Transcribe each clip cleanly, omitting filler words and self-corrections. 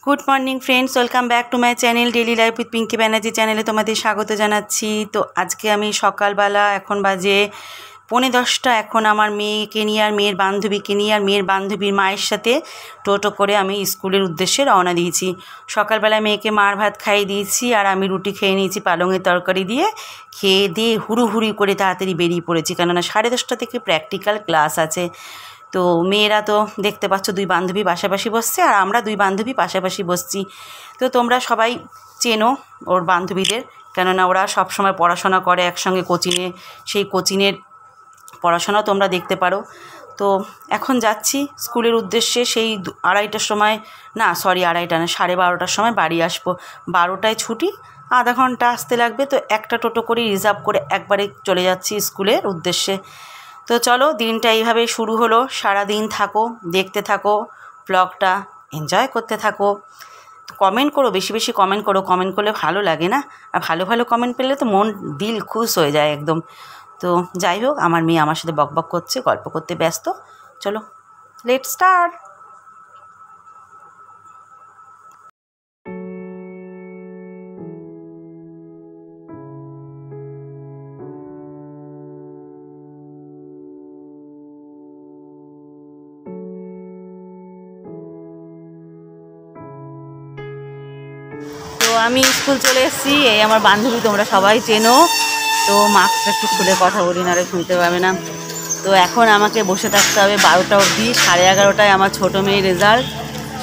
Good morning friends welcome back to my channel daily life with Pinki Banerjee चैनले तुम्हारे स्वागत जानाচ্ছি। तो आज के आमी सकालबेला এখন বাজে 10:45 এখন আমার মেয়েকে নিয়ে আর মেয়ের বান্ধবীকে নিয়ে আর মেয়ের বান্ধবীর মায়ের সাথে টোটো করে আমি স্কুলের উদ্দেশ্যে রওনা দিয়েছি। সকালবেলা মেয়েকে মার ভাত খাইয়ে দিয়েছি আর আমি রুটি খেয়ে নিয়েছি পালংয়ের তরকারি দিয়ে। খেয়ে দিয়ে হুড়ুহুড়ি করে তাড়াতাড়ি বেরিয়ে পড়েছি, কেননা 10:30 থেকে প্র্যাকটিক্যাল ক্লাস আছে। তো মেয়েরা তো দেখতে পাচ্ছ দুই বান্ধবী পাশাপাশি বসছে আর আমরা দুই বান্ধবী পাশাপাশি বসছি। তো তোমরা সবাই চেনো ওর বান্ধবীদের, কেননা ওরা সব সময় পড়াশোনা করে একসঙ্গে কোচিংয়ে, সেই কোচিংয়ের পড়াশোনাও তোমরা দেখতে পারো। তো এখন যাচ্ছি স্কুলের উদ্দেশ্যে। সেই 2:30টার সময়, না সরি 2:30 না, 12:30টার সময় বাড়ি আসবো। 12টায় ছুটি, আধা ঘন্টা আসতে লাগবে। তো একটা টোটো করে রিজার্ভ করে একবারে চলে যাচ্ছি স্কুলের উদ্দেশ্যে। তো চলো, দিনটা এইভাবে শুরু হলো। সারা দিন থাকো, দেখতে থাকো ব্লগটা, এনজয় করতে থাকো। কমেন্ট করো, বেশি বেশি কমেন্ট করো, কমেন্ট করলে ভালো লাগে না? আর ভালো ভালো কমেন্ট পেলে তো মন দিল খুশ হয়ে যায় একদম। তো যাই হোক, আমার মেয়ে আমার সাথে বকবক করছে, গল্প করতে ব্যস্ত। চলো লেটস স্টার্ট। তো আমি স্কুল চলে এসেছি, এই আমার বান্ধবী, তোমরা সবাই চেনো। তো মাস্কটা একটু খুলে কথা বলি, না শুনতে পাবে না। তো এখন আমাকে বসে থাকতে হবে 12টা অবধি। 11:30টায় আমার ছোটো মেয়ের রেজাল্ট,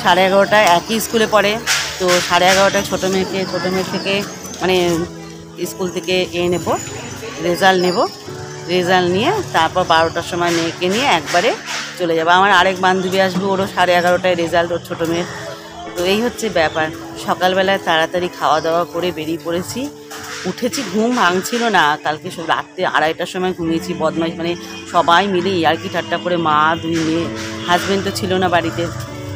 11:30টায় একই স্কুলে পড়ে। তো 11:30টায় ছোটো মেয়ের থেকে মানে স্কুল থেকে নেব, রেজাল্ট নেব। রেজাল্ট নিয়ে তারপর 12টার সময় মেয়েকে নিয়ে একবারে চলে যাবো। আমার আরেক বান্ধবী আসবে, ওরও 11:30টায় রেজাল্ট, ওর ছোটো মেয়ের। তো এই হচ্ছে ব্যাপার। সকালবেলায় তাড়াতাড়ি খাওয়া দাওয়া করে বেরিয়ে পড়েছি। উঠেছি, ঘুম ভাঙছিল না। কালকে রাত্রে 2:30টার সময় ঘুমিয়েছি। বদমাইশ মানে সবাই মিলে ইয়ার্কি ঠাট্টা করে, মা, দুই মেয়ে, হাজব্যান্ড তো ছিল না বাড়িতে।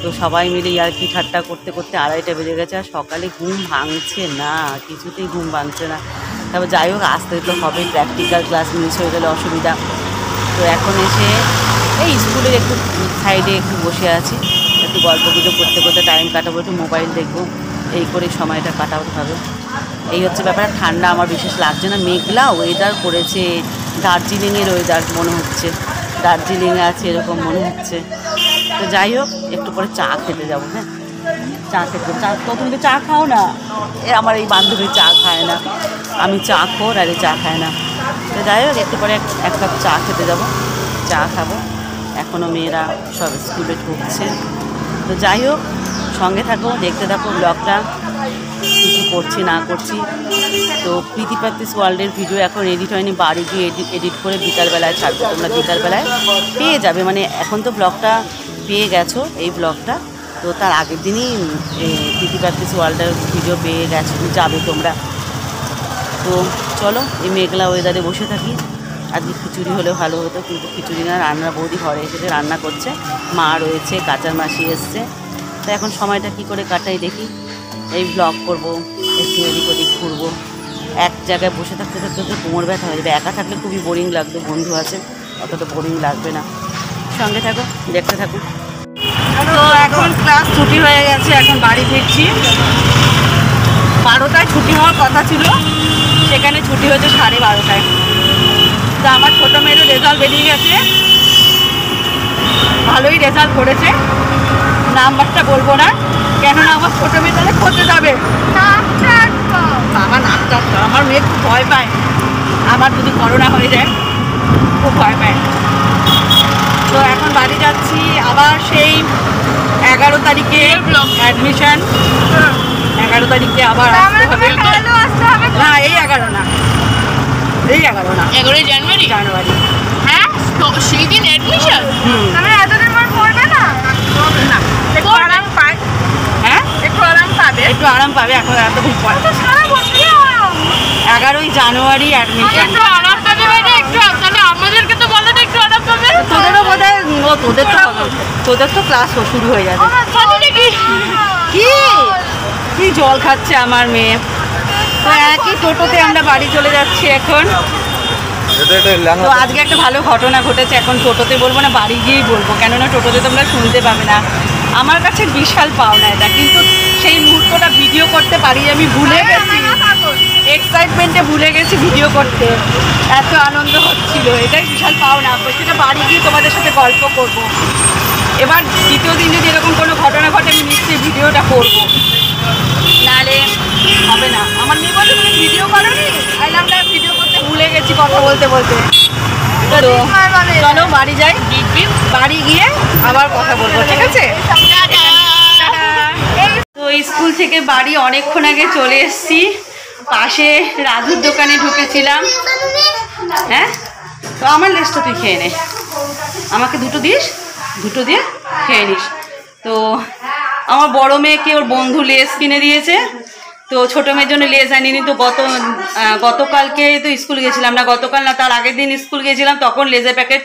তো সবাই মিলে ইয়ার্কি ঠাট্টা করতে করতে 2:30টা বেজে গেছে। আর সকালে ঘুম ভাঙছে না, কিছুতেই ঘুম ভাঙছে না। তারপর যাই হোক, আসতে তো হবে, প্র্যাকটিক্যাল ক্লাস মিস হয়ে গেলে অসুবিধা। তো এখন এসে এই স্কুলের একটু সাইডে একটু বসে আছি, একটু গল্প গুজব করতে করতে টাইম কাটাবো, একটু মোবাইল দেখবো, এই করে সময়টা কাটাতে হবে। এই হচ্ছে ব্যাপার। ঠান্ডা আমার বিশেষ লাগছে না, মেঘলা ওয়েদার করেছে, দার্জিলিংয়ের ওয়েদার মনে হচ্ছে, দার্জিলিংয়ে আছে এরকম মনে হচ্ছে। তো যাই হোক, একটু পরে চা খেতে যাবো। হ্যাঁ, চা খেতে, তো তুমি তো চা খাও না, আমার এই বান্ধবী চা খায় না, আমি চা খোর আর চা খায় না। তো যাই হোক, একটু পরে এক কাপ চা খেতে যাবো, চা খাবো। এখনও মেয়েরা সব স্কুলে ঢুকছে। তো যাই হোক, সঙ্গে থাকো, দেখতে থাকো ব্লগটা, কী কী করছি না করছি। তো প্রীতি প্র্যাকটিস ওয়ার্ল্ডের ভিডিও এখন এডিট হয়নি, বাড়ি গিয়ে এডিট করে বিকালবেলায় ছাড়বো। তোমরা বিকালবেলায় পেয়ে যাবে, মানে এখন তো ব্লগটা পেয়ে গেছো, এই ব্লগটা। তো তার আগের দিনই প্রীতি প্র্যাকটিস ওয়ার্ল্ডের ভিডিও পেয়ে যাবে তোমরা। তো চলো, এই মেঘলা ওয়েদারে বসে থাকি। আজকে খিচুড়ি হলে ভালো হতো, কিন্তু খিচুড়ি না, রান্নার বৌদি ঘরে এসেছে, রান্না করছে, মা রয়েছে, কাঁচার মাসি এসছে। তো এখন সময়টা কি করে কাটাই দেখি। এই ব্লগ করব, একটু এদিক ওদিক ঘুরবো। এক জায়গায় বসে থাকতে থাকতে তো কোমর ব্যথা হয়ে যাবে। একা থাকলে খুবই বোরিং লাগবে, বন্ধু আছে, অতটা বোরিং লাগবে না। সঙ্গে থাকো, দেখতে থাকো। তো এখন ক্লাস ছুটি হয়ে গেছে, এখন বাড়ি ফিরছি। 12টায় ছুটি হওয়ার কথা ছিল, সেখানে ছুটি হয়েছে 12:30টায়। তো আমার ছোটো মেয়েরও রেজাল্ট বেরিয়ে গেছে, ভালোই রেজাল্ট করেছে। নাম্বারটা বলবো না, কেননা আমার ছোটো মেয়ে তাহলে করতে যাবে। বাবা নাচটা, আমার মেয়ে খুব ভয় পায়, আমার যদি করোনা হয়ে যায় খুব ভয় পায়। তো এখন বাড়ি যাচ্ছি, আবার সেই 11 তারিখে অ্যাডমিশন, 11 তারিখে আবার আসতে হবে। না, এই 11 না, এই 11 না, 11 জানুয়ারি। হ্যাঁ, তো সেই দিন অ্যাডমিশন। তাহলে এতদিন পর পড়বে না? না, একটু আরাম পায়। হ্যাঁ, একটু আরাম পাবে, একটু আরাম পাবে। এখন এতদিন পর সারা বছরই 11ই জানুয়ারি অ্যাডমিশন। একটু আরাম পাবে মানে একটু, তাহলে আমাদেরকে তো বলে না একটু আরাম পাবে। তোদেরও বোধ হয়, তোদের তো ক্লাস শুরু হয়ে যাবে। কি জল খাচ্ছে আমার মেয়ে। তো একই টোটোতে আমরা বাড়ি চলে যাচ্ছি এখন। তো আজকে একটা ভালো ঘটনা ঘটেছে, এখন টোটোতে বলবো না, বাড়ি গিয়েই বলবো, কেননা টোটোতে তোমরা শুনতে পাবে না। আমার কাছে বিশাল পাওনা এটা, কিন্তু সেই মুহূর্তটা ভিডিও করতে পারি আমি ভুলে গেছি, এক্সাইটমেন্টে ভুলে গেছি ভিডিও করতে, এত আনন্দ হচ্ছিল। এটাই বিশাল পাওনা, সেটা বাড়ি গিয়ে তোমাদের সাথে গল্প করব। এবার দ্বিতীয় দিন যদি এরকম কোনো ঘটনা ঘটে আমি নিশ্চয়ই ভিডিওটা করবো, নাহলে হবে না। আমার মেয়ে বলতে তুমি ভিডিও করো নি, আমরা ভিডিও করতে ভুলে গেছি কথা বলতে বলতে। তো চলো বাড়ি যাই, বাড়ি গিয়ে আবার কথা বলবো, ঠিক আছে? তো স্কুল থেকে বাড়ি অনেকক্ষণ আগে চলে এসেছি, পাশে রাজুর দোকানে ঢুকেছিলাম। হ্যাঁ, তো আমার লেসটা তুই খেয়ে নে, আমাকে দুটো দিস, দুটো দিয়ে খেয়ে নিস। তো আমার বড় মেয়েকে ওর বন্ধু লেস কিনে দিয়েছে, তো ছোটো মেয়ের জন্য লেস আনিনি। তো গতকালকে তো স্কুল গেছিলাম না, গতকাল না তার আগের দিন স্কুল গেছিলাম, তখন লেজের প্যাকেট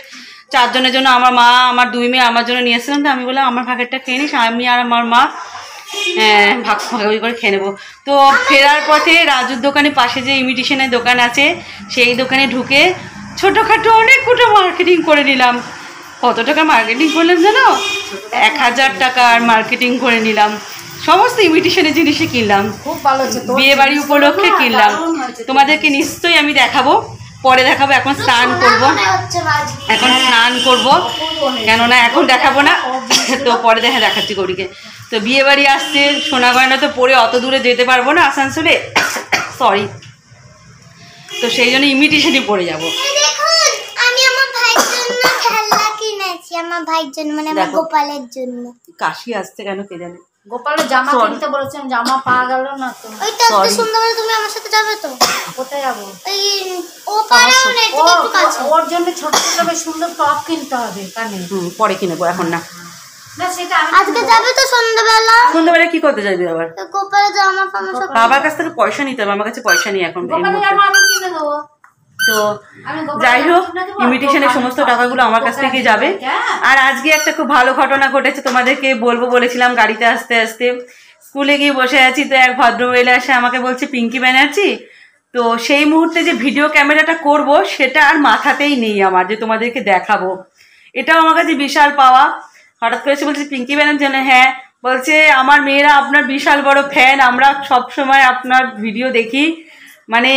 4 জনের জন্য আমার মা আমার 2 মেয়ে আমার জন্য নিয়ে এসেছিলাম। তো আমি বললাম আমার প্যাকেটটা খেয়ে নিস, আমি আর আমার মা ভাগাভাগি করে খেয়ে নেবো। তো ফেরার পথে রাজুর দোকানে পাশে যে ইমিটেশনের দোকান আছে সেই দোকানে ঢুকে ছোটোখাটো অনেকগুলো মার্কেটিং করে নিলাম। কত টাকা মার্কেটিং করলাম জানো? 1000 টাকার মার্কেটিং করে নিলাম, সমস্ত ইমিটেশনের জিনিসই কিনলাম, খুব ভালো হচ্ছে, বিয়ে বাড়ি উপলক্ষে কিনলাম। তোমাদেরকে নিশ্চয়ই আমি দেখাবো, পরে দেখাবো। এখন স্নান করবো, এখন স্নান করবো, কেননা এখন দেখাবো না, তো পরে দেখাচ্ছি গৌরীকে। তো বিয়ে বাড়ি আসছে, সোনা গয়না তো পরে অত দূরে যেতে পারবো না আসানসোলে, সরি, তো সেই জন্য ইমিটেশনই পরে যাবো। আমার ভাইয়ের জন্য, মানে আমার গোপালের জন্য। কাশি আসছে কেন কে জানে। গোপালের জামা কিনতে বলেছেন, জামা পাওয়া গেল না তো। ওইটা এত সুন্দর, তুমি আমার সাথে যাবে তো? কোথায় যাবো? এই ও পাড়াও না, একটু কাছে। ওর জন্য ছোট ছোট বেশ সুন্দর টপ কিনতে হবে কানে। পরে কিনবো, এখন না। না সেটা আজকে যাবে তো সন্ধ্যাবেলা। সন্ধ্যাবেলা কি করতে যাবি আবার? গোপালের জামা ফামা সব। বাবার কাছ থেকে পয়সা নিতে হবে, আমার কাছে পয়সা নেই এখন। গোপালের জামা আমি কিনে দেবো। তো যাই হোক, ইমিটেশনের সমস্ত টাকাগুলো আমার কাছ থেকে যাবে। আর আজকে একটা খুব ভালো ঘটনা ঘটেছে, তোমাদেরকে বলবো বলেছিলাম। গাড়িতে আসতে আসতে স্কুলে গিয়ে বসে আছি, তো এক ভদ্রমহিলা এসে আমাকে বলছে পিঙ্কি ব্যানার্জি। তো সেই মুহূর্তে যে ভিডিও ক্যামেরাটা করব সেটা আর মাথাতেই নেই আমার, যে তোমাদেরকে দেখাবো। এটাও আমার কাছে বিশাল পাওয়া। হঠাৎ করে এসে বলছে পিঙ্কি ব্যানার্জি, হ্যাঁ, বলছে আমার মেয়েরা আপনার বিশাল বড় ফ্যান, আমরা সব সময় আপনার ভিডিও দেখি। মানে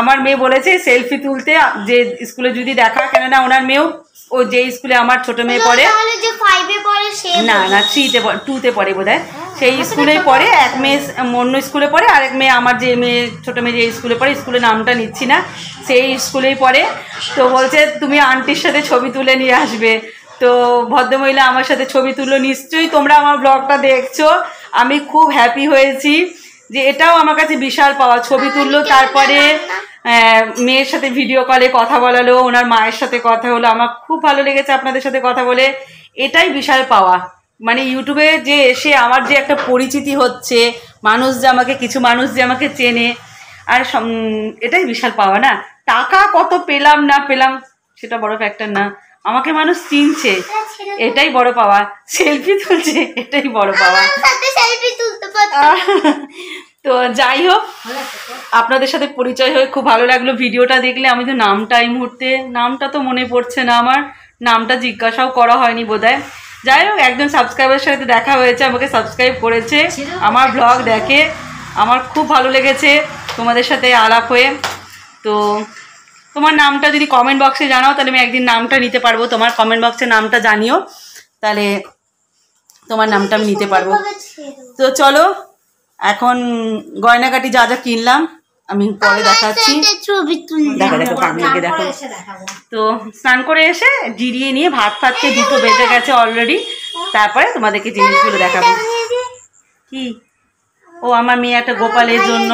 আমার মেয়ে বলেছে সেলফি তুলতে, যে স্কুলে যদি দেখা, কেননা ওনার মেয়েও ও যে স্কুলে আমার ছোট মেয়ে পড়ে, না না 2তে পড়ে বোধ হয়, সেই স্কুলেই পড়ে। এক মেয়ে অন্য স্কুলে পড়ে, আরেক মেয়ে আমার যে মেয়ে ছোট মেয়ে যে স্কুলে পড়ে, স্কুলের নামটা নিচ্ছি না, সেই স্কুলেই পড়ে। তো বলছে তুমি আন্টির সাথে ছবি তুলে নিয়ে আসবে। তো ভদ্রমহিলা আমার সাথে ছবি তুললো। নিশ্চয়ই তোমরা আমার ব্লগটা দেখছো, আমি খুব হ্যাপি হয়েছি যে এটাও আমার কাছে বিশাল পাওয়া। ছবি তুললো, তারপরে মেয়ের সাথে ভিডিও কলে কথা বলালো, ওনার মায়ের সাথে কথা হলো। আমার খুব ভালো লেগেছে আপনাদের সাথে কথা বলে, এটাই বিশাল পাওয়া। মানে ইউটিউবে যে এসে আমার যে একটা পরিচিতি হচ্ছে, মানুষ যে আমাকে, কিছু মানুষ যে আমাকে চেনে, আর এটাই বিশাল পাওয়া না। টাকা কত পেলাম না পেলাম সেটা বড় ফ্যাক্টর না, আমাকে মানুষ চিনছে, এটাই বড় পাওয়া। সেলফি তুলছে, এটাই বড় পাওয়া। তো যাই হোক, আপনাদের সাথে পরিচয় হয়ে খুব ভালো লাগলো। ভিডিওটা দেখলে আমি তো নামটা এই মুহূর্তে, নামটা তো মনে পড়ছে না আমার, নামটা জিজ্ঞাসাও করা হয়নি বোধহয়। যাই হোক, একজন সাবস্ক্রাইবারের সাথে দেখা হয়েছে, আমাকে সাবস্ক্রাইব করেছে, আমার ব্লগ দেখে, আমার খুব ভালো লেগেছে তোমাদের সাথে আলাপ হয়ে। তো তোমার নামটা যদি কমেন্ট বক্সে জানাও, তাহলে আমি একদিন নামটা নিতে পারবো। তোমার কমেন্ট বক্সে নামটা জানিও, তাহলে তোমার নামটা আমি নিতে পারবো। তো চলো, এখন গয়নাকাটি যা যা কিনলাম আমি পরে দেখাচ্ছি। দেখো দেখো কামিকে দেখো। তো স্নান করে এসে জিরিয়ে নিয়ে ভাত ফাত খেয়ে 2টো বেজে গেছে অলরেডি, তারপরে তোমাদেরকে জিনিসগুলো দেখাবো। কি? ও আমার মেয়ে একটা গোপালের জন্য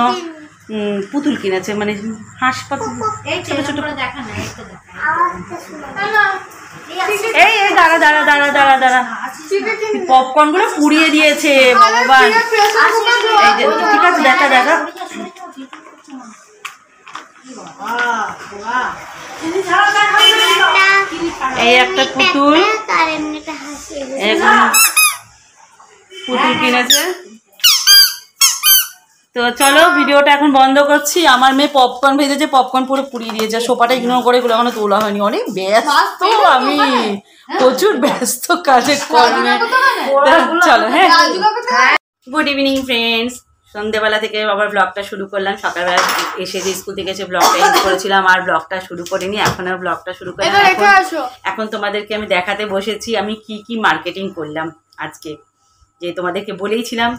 পুতুল কিনেছে, মানে হাঁস পাতুল, ছোট ছোট। এই এই দাঁড়া দাঁড়া দাঁড়া দাঁড়া দাঁড়া, পপকর্নগুলো পুড়িয়ে দিয়েছে ভগবান। এই যে ঠিক আছে, দেখা দেখা। এই একটা পুতুল, পুতুল কিনেছে। তো চলো ভিডিওটা এখন বন্ধ করছি। আমার মেয়ে পপকর্ন ভেজেছে, পপকর্ন পুরো পুড়িয়ে দিয়েছে। সোফাটা ইগনোর করে এগুলো এখনো তোলা হয়নি, অনেক ব্যস্ত আমি, প্রচুর ব্যস্ত কাজে কর্মে। চলো হ্যাঁ। গুড ইভিনিং ফ্রেন্ডস, সন্ধ্যেবেলা থেকে আবার ব্লগটা শুরু করলাম। সকালবেলা এসে যে স্কুল থেকে এসে ব্লগটা এন্ড করেছিলাম, আর ব্লগটা শুরু করিনি, এখন আর ব্লগটা শুরু করলাম। এখন তোমাদেরকে আমি দেখাতে বসেছি আমি কি কি মার্কেটিং করলাম আজকে। যে তোমাদেরকে বলেইছিলাম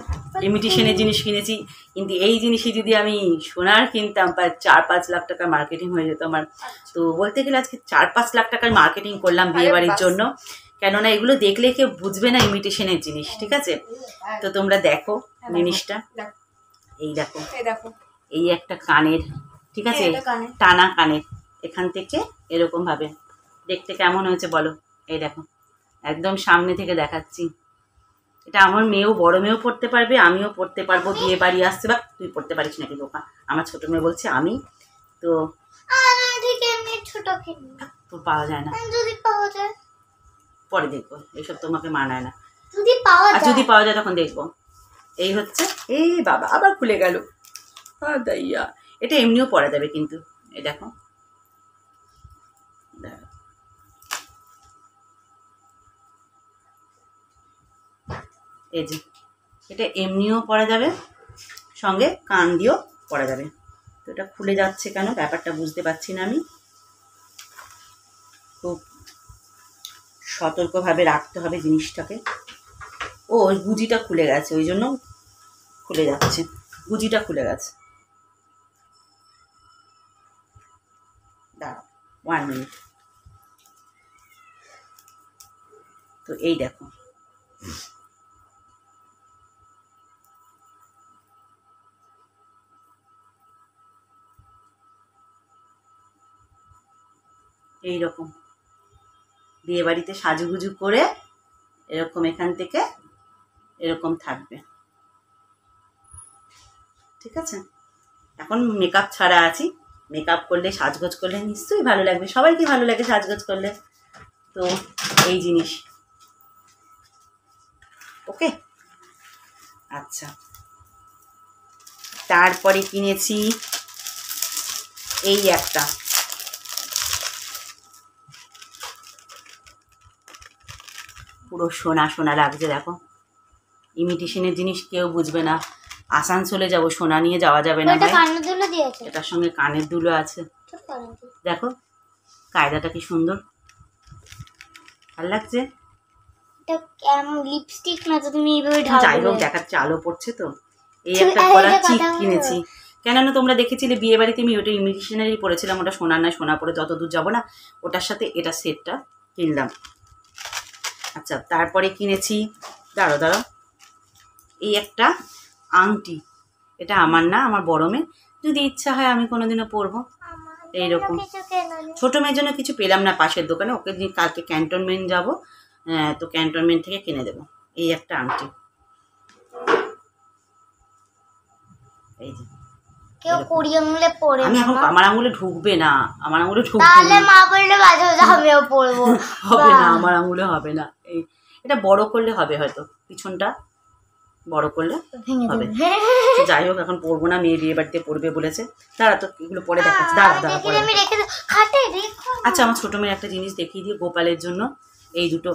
ইমিটেশনের জিনিস কিনেছি, কিন্তু এই জিনিসই যদি আমি সোনার কিনতাম প্রায় 4-5 লাখ টাকার মার্কেটিং হয়ে যেত আমার। তো বলতে গেলে আজকে 4-5 লাখ টাকার মার্কেটিং করলাম বিয়েবাড়ির জন্য, কেননা এগুলো দেখলে কেউ বুঝবে না ইমিটেশনের জিনিস, ঠিক আছে? তো তোমরা দেখো জিনিসটা, এই দেখো, এই একটা কানের, ঠিক আছে, টানা কানের, এখান থেকে এরকম ভাবে দেখতে কেমন হয়েছে বলো? এই দেখো, একদম সামনে থেকে দেখাচ্ছি। এটা আমার মেয়েও, বড় মেয়েও পড়তে পারবে, আমিও পড়তে পারবো। বিয়ে বাড়ি আসছে, বা তুই পড়তে পারিস নাকি বোকা? আমার ছোট মেয়ে বলছে আমি, তো তোর পাওয়া যায় না, পরে দেখবো, এইসব তোমাকে মানায় না। আর যদি পাওয়া যায় তখন দেখবো। এই হচ্ছে, এই বাবা আবার খুলে গেল, দাইয়া। এটা এমনিও পরা যাবে কিন্তু, এই দেখো, এই যে এটা এমনিও পরা যাবে, সঙ্গে কান দিয়েও পরা যাবে। তো এটা খুলে যাচ্ছে কেন, ব্যাপারটা বুঝতে পারছি না আমি। খুব সতর্কভাবে রাখতে হবে জিনিসটাকে। ও, ওই গুজিটা খুলে গেছে, ওই জন্য খুলে যাচ্ছে, গুজিটা খুলে গেছে। দাঁড়াও 1 মিনিট। তো এই দেখো, এইরকম বিয়ে বাড়িতে সাজুগুজু করে এরকম এখান থেকে এরকম থাকবে, ঠিক আছে? এখন মেকআপ ছাড়া আছি, মেকআপ করলে সাজগোজ করলে নিশ্চয়ই ভালো লাগবে, সবাইকে ভালো লাগে সাজগোজ করলে। তো এই জিনিস, ওকে, আচ্ছা। তারপরে কিনেছি এই একটা, পুরো সোনা সোনা লাগছে, দেখো। ইমিটেশনের জিনিস কেউ বুঝবে না, আসানসোলে যাবো, সোনা নিয়ে যাওয়া যাবে না। এটার সঙ্গে কানের দুলো আছে, দেখো কায়দাটা কি সুন্দর, ভালো লাগছে। লিপস্টিক না তো, তুমি এইভাবে যাই হোক দেখাচ্ছে, আলো পড়ছে তো। এই একটা গলার চিপ কিনেছি, কেননা তোমরা দেখেছিলে বিয়ে বাড়িতে আমি ওটা ইমিটেশনেরই পরেছিলাম, ওটা সোনা নয়, সোনা পরে তত দূর যাবো না, ওটার সাথে এটা সেটটা কিনলাম। আচ্ছা, তারপরে কিনেছি, দাঁড়াও, এই একটা আংটি, এটা আমার না, আমার বড় মেয়ে, যদি ইচ্ছা হয় আমি কোনোদিনও পরবো। এইরকম ছোট মেয়ের জন্য কিছু পেলাম না পাশের দোকানে, ওকে কালকে ক্যান্টনমেন্ট যাবো, তো ক্যান্টনমেন্ট থেকে কিনে দেবো। এই একটা আংটি, এই যে কেউ কুড়ি আঙুলে পরে, আমি এখন আমার আঙুলে ঢুকবে না, আমার আঙুলে ঢুকবে তাহলে মা বললে বাজে বাজে আমিও পরবো, হবে না, আমার আঙুলে হবে না। এই এটা বড় করলে হবে, হয়তো পিছনটা বড় করলে হবে। যাই হোক, এখন পরবো না, মেয়ে বিয়ে বাড়িতে পড়বে বলেছে। দাঁড়া, তো এগুলো পরে দেখাচ্ছি, দাঁড়া পরে। আচ্ছা, আমার ছোট মেয়ের একটা জিনিস দেখিয়ে দিয়ে, গোপালের জন্য এই দুটো,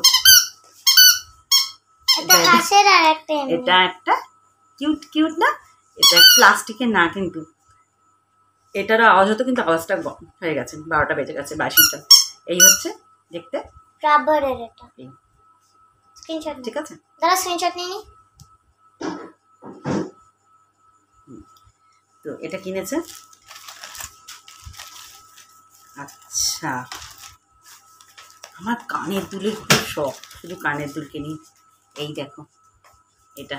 এটা একটা কিউট না, এটা প্লাস্টিকের না কিন্তু, এটারও আওয়াজ হতো, কিন্তু আওয়াজটা হয়ে গেছে, 12টা বেজে গেছে, 22টা। এই হচ্ছে দেখতে, ঠিক আছে? তো এটা কিনেছে। আচ্ছা, আমার কানের দুলের খুব শখ, শুধু কানের দুল কিনি। এই দেখো এটা,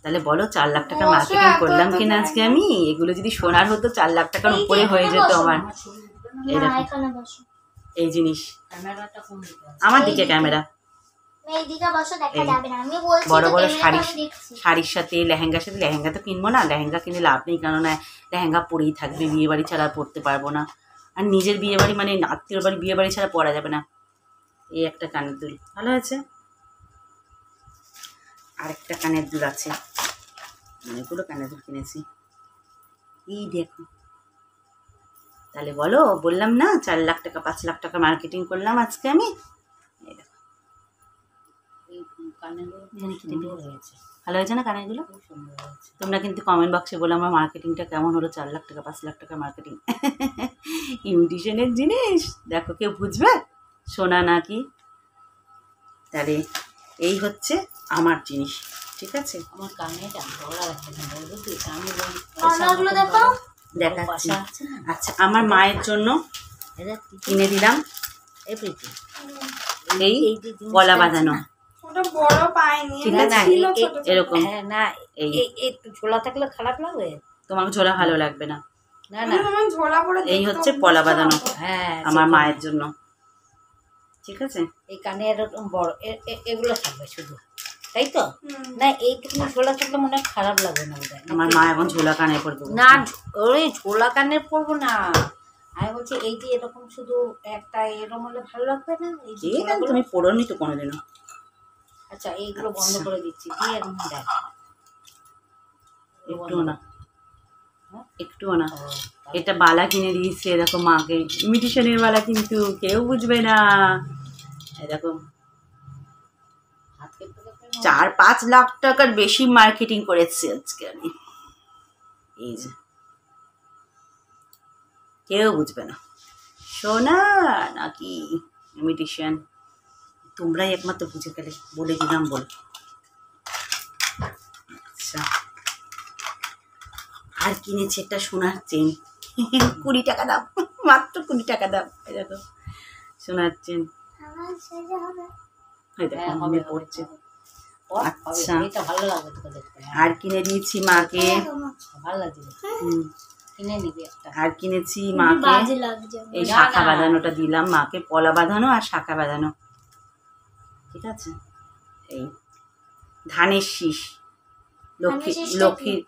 তাহলে বলো 4 লাখ টাকার মার্কেটিং করলাম কিনা আজকে আমি? এগুলো যদি সোনার হতো 4 লাখ টাকার উপরে হয়ে যেত আমার। এই দেখো, এই জিনিস, আমার দিকে ক্যামেরা, বড় বড় শাড়ির সাথে লেহেঙ্গার সাথে, লেহেঙ্গা তো কিনবো না, লেহেঙ্গা কিনে লাভ নেই, কেননা লেহেঙ্গা পরেই থাকবে, বিয়ে বাড়ি ছাড়া পরতে পারবো না। আর নিজের বিয়ে বাড়ি মানে আত্মীয় বাড়ি বিয়ে বাড়ি ছাড়া পরা যাবে না। এই একটা কানের দুল ভালো আছে, আরেকটা কানের দুল আছে, অনেকগুলো কানের দুল কিনেছি। এই দেখো, তাহলে বলো, বললাম না 4 লাখ টাকা 5 লাখ টাকা মার্কেটিং করলাম আজকে আমি। এই দেখো, ভালো হয়েছে না কানেরগুলো? খুব সুন্দর হয়েছে। তোমরা কিন্তু কমেন্ট বক্সে বলে আমার মার্কেটিংটা কেমন হলো, 4 লাখ টাকা 5 লাখ টাকা মার্কেটিং। ইমিটেশনের জিনিস দেখো, কেউ বুঝবে সোনা নাকি? তাহলে এই হচ্ছে আমার জিনিস, ঠিক আছে? আমার কানেটা ভালো লাগছে না, বুঝলি? আমি গয়নাগুলো দেখো। দেখাচ্ছি। আচ্ছা, আমার মায়ের জন্য কিনে দিলাম এই গলা বাঁধানো, ওটা বড় পাইনি, ঠিক এটা আছে? ছিল ছোট ছোট। এরকম না, এই একটু ঝোলা থাকলে খারাপ লাগবে তোমার ঝোলা ভালো লাগবে না। না না, আমার ঝোলা পড়ে এই দেখতে হচ্ছে অভ্যস্ত পলা বাঁধানো না। হ্যাঁ আমার সেটাই। মায়ের জন্য, ঠিক আছে? এই কানে এরকম বড় এগুলো থাকবে শুধু, তাই তো? হুম। না এইটুকু ঝোলা থাকলে মনে হয় খারাপ লাগবে না বোধহয়। আমার মা এখন ঝোলা কানে পড়বে। না ওই ঝোলা কানের পরবো না, আমি বলছি এই যে এরকম শুধু একটা এরকম হলে ভালো লাগবে না? এই যে ঝোলাগুলো? তুমি পড়োনি তো কোনোদিনও। আচ্ছা এইগুলো বন্ধ করে দিচ্ছি, দিয়ে এরকম দেখ। একটুও না, একটুও না। এটা বালা কিনে দিয়েছে দেখো মাকে, ইমিটেশনের বালা, কিন্তু কেউ বুঝবে না। দেখো হাত কেটে কেটে 4-5 লাখ টাকার বেশি মার্কেটিং করেছি আজকে আমি। এই যে কেউ বুঝবে না সোনা নাকি ইমিটেশন, তোমরাই একমাত্র বুঝে গেলে, বলে দিলাম বলে। আচ্ছা, আর কিনেছি একটা সোনার চেন, 20 টাকা দাম, মাত্র 20 টাকা দাম। এই দেখো সোনার চেন, এই দেখো হ্যাঁ, আমি হবে, পড়ছে। হবে, আচ্ছা। এটা ভালো লাগবে তোকে দেখতে। হ্যাঁ, আর কিনে দিয়েছি মাকে, ভালো লাগবে, হুম, কিনে নিবি একটা। আর কিনেছি মাকে এই না, শাখা না। বাঁধানোটা দিলাম মাকে, পলা বাঁধানো আর শাখা বাঁধানো, ঠিক আছে? এই ধানের শীষ, লক্ষ্মী লক্ষ্মীর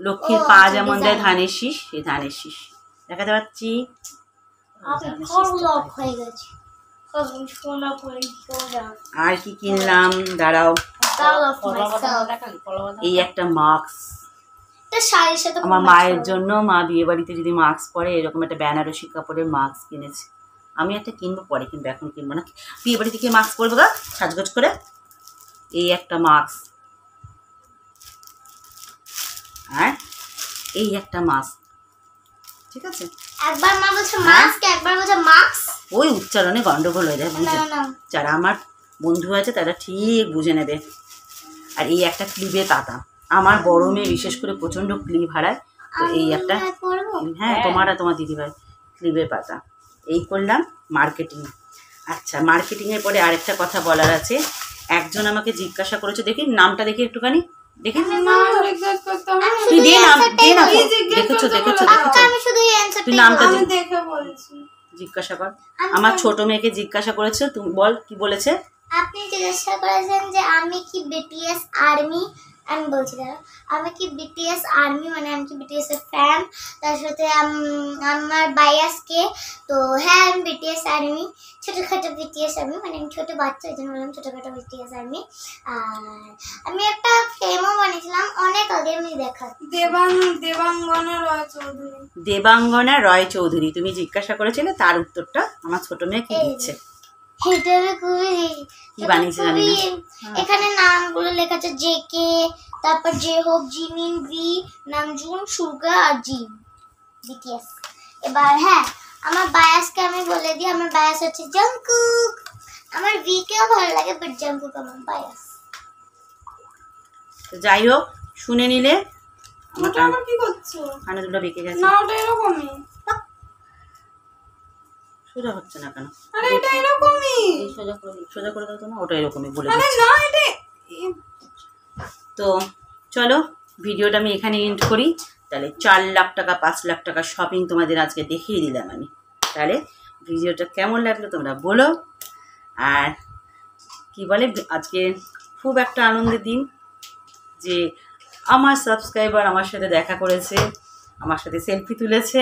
লক্ষ্মীর পা যেমন দেয় ধানের শীষ, সেই ধানের শীষ দেখাতে পাচ্ছি। আর কি কিনলাম দাঁড়াও, এই একটা মাস্ক আমার মায়ের জন্য। মা বিয়ে বাড়িতে যদি মাস্ক পরে, এরকম একটা বেনারসি কাপড়ের মাস্ক কিনেছি। আমি একটা কিনবো পরে, কিন্তু এখন কিনবো না। বিয়ে বাড়িতে কি মাস্ক পরবো গা সাজগোজ করে? এই একটা মাস্ক, আর এই একটা মাস্ক, ঠিক আছে? একবার মা বলছে মাস্ক, একবার বলছে মাস্ক। ওই উচ্চারণে গন্ডগোল হয়ে যায়, বুঝে? যারা আমার বন্ধু আছে তারা ঠিক বুঝে নেবে। আর এই একটা ক্লিপে তাতা, আমার বড় মেয়ে বিশেষ করে প্রচণ্ড ক্লিপ হারায়, তো এই একটা, হ্যাঁ তোমার আর তোমার দিদিভাই ক্লিপের পাতা। এই করলাম মার্কেটিং। আচ্ছা, মার্কেটিংয়ের পরে আরেকটা কথা বলার আছে। একজন আমাকে জিজ্ঞাসা করেছে, দেখি নামটা দেখি একটুখানি, দেখি জিজ্ঞেস করতাম তুই দিয়ে নাম দিয়ে না, দেখেছো দেখেছো দেখেছো, আমি শুধু এই অ্যানসারটাই তুই নামটা আমি দেখে বলছি। জিজ্ঞাসা কর। আমার ছোট মেয়েকে জিজ্ঞাসা করেছে, তুমি বল কি বলেছে? আপনি জিজ্ঞাসা করেছেন যে আমি কি বিটিএস আর্মি, আমি বলছি দাঁড়া, আমি কি বিটিএস আর্মি মানে আমি কি বিটিএস এর ফ্যান, তার সাথে আমার বায়াসকে, তো হ্যাঁ আমি বিটিএস আর্মি, ছোটোখাটো বিটিএস আর্মি, মানে আমি ছোটো বাচ্চা, এই জন্য বললাম ছোটোখাটো বিটিএস আর্মি। আর আমি একটা ফিল্মও বানিয়েছিলাম অনেক আগে, আমি দেখা দেবাঙ্গনা রয় চৌধুরী। দেবাঙ্গনা রয় চৌধুরী, তুমি জিজ্ঞাসা করেছিলে, তার উত্তরটা আমার ছোট মেয়ে কি দিচ্ছে। এটা আমি খুবই কি বানিয়েছে জানি না। এখানে নামগুলো লেখা আছে জেকে, তারপর জে হোক, জিমিন, ভি, নামজুন, সুগা আর জিম, বিটিএস। এবার হ্যাঁ, আমার বায়াসকে আমি বলে দিই, আমার বায়াস হচ্ছে জাংকুক। আমার ভি কেও ভালো লাগে, বাট জাংকুক আমার বায়াস। তো যাই হোক, শুনে নিলে। আমার ওটা আবার কি করছো? কানে দুটো বেঁকে গেছে, না ওটা এরকমই। সোজা হচ্ছে না কেন? আরে এটা এরকমই। সোজা করে দাও তো না, ওটা এরকমই বলে আরে দিচ্ছি। না এটা তো চলো, ভিডিওটা আমি এখানে এন্ড করি। তাহলে 4 লাখ টাকা 5 লাখ টাকা শপিং তোমাদের আজকে দেখিয়ে দিলাম আমি। তাহলে ভিডিওটা কেমন লাগলো তোমরা বলো। আর কি বলে, আজকে খুব একটা আনন্দের দিন যে আমার সাবস্ক্রাইবার আমার সাথে দেখা করেছে, আমার সাথে সেলফি তুলেছে,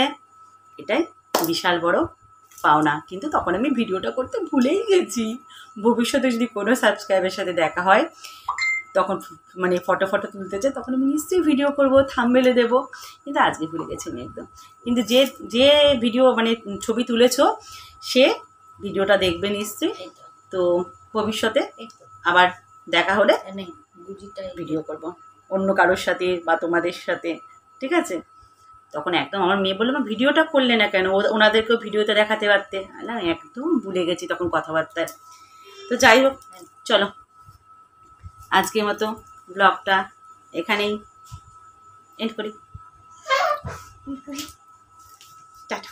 এটাই বিশাল বড় পাওনা। কিন্তু তখন আমি ভিডিওটা করতে ভুলেই গেছি। ভবিষ্যতে যদি কোনো সাবস্ক্রাইবের সাথে দেখা হয়, তখন মানে ফটো তুলতে চাই, তখন আমি নিশ্চয়ই ভিডিও করবো, থাম্বনেলে দেবো, কিন্তু আজকে ভুলে গেছি আমি একদম। কিন্তু যে ভিডিও মানে ছবি তুলেছো, সে ভিডিওটা দেখবে নিশ্চয়ই। তো ভবিষ্যতে আবার দেখা হলে নেই গুজিটাই ভিডিও করব অন্য কারোর সাথে বা তোমাদের সাথে, ঠিক আছে? তখন একদম আমার মেয়ে বললো, মা ভিডিওটা করলে না কেন, ওনাদেরকেও ভিডিওতে দেখাতে পারতে। না একদম ভুলে গেছি তখন কথাবার্তায়। তো যাই হোক, চলো আজকের মতো ব্লগটা এখানেই এন্ড করি। টাটা।